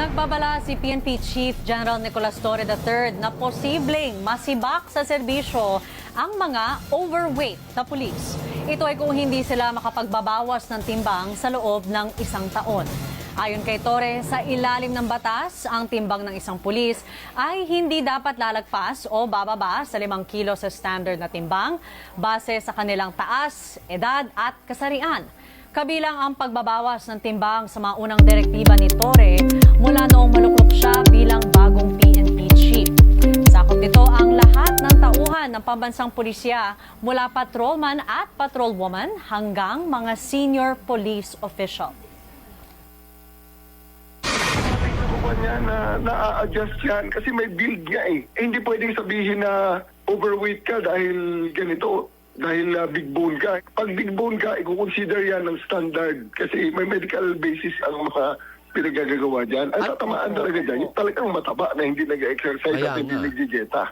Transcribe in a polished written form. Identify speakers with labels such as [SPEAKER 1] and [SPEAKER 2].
[SPEAKER 1] Nagbabala si PNP Chief General Nicolas Torre III na posibleng masibak sa serbisyo ang mga overweight na pulis. Ito ay kung hindi sila makapagbabawas ng timbang sa loob ng isang taon. Ayon kay Torre, sa ilalim ng batas, ang timbang ng isang pulis ay hindi dapat lalagpas o bababa sa 5 kilo sa standard na timbang base sa kanilang taas, edad at kasarian. Kabilang ang pagbabawas ng timbang sa mga unang direktiba ni Torre mula noong maluklok siya bilang bagong PNP chief. Sakop nito ang lahat ng tauhan ng pambansang pulisya mula patrolman at patrolwoman hanggang mga senior police official.
[SPEAKER 2] Niya na-adjust yan kasi may build niya eh. Hindi pwedeng sabihin na overweight ka dahil ganito, dahil big bone ka. Pag big bone ka, i-consider yan ng standard kasi may medical basis ang mga pinagagagawa dyan. Ang tatamaan talaga dyan, yung talagang mataba na hindi nag-exercise at hindi nag-dieta.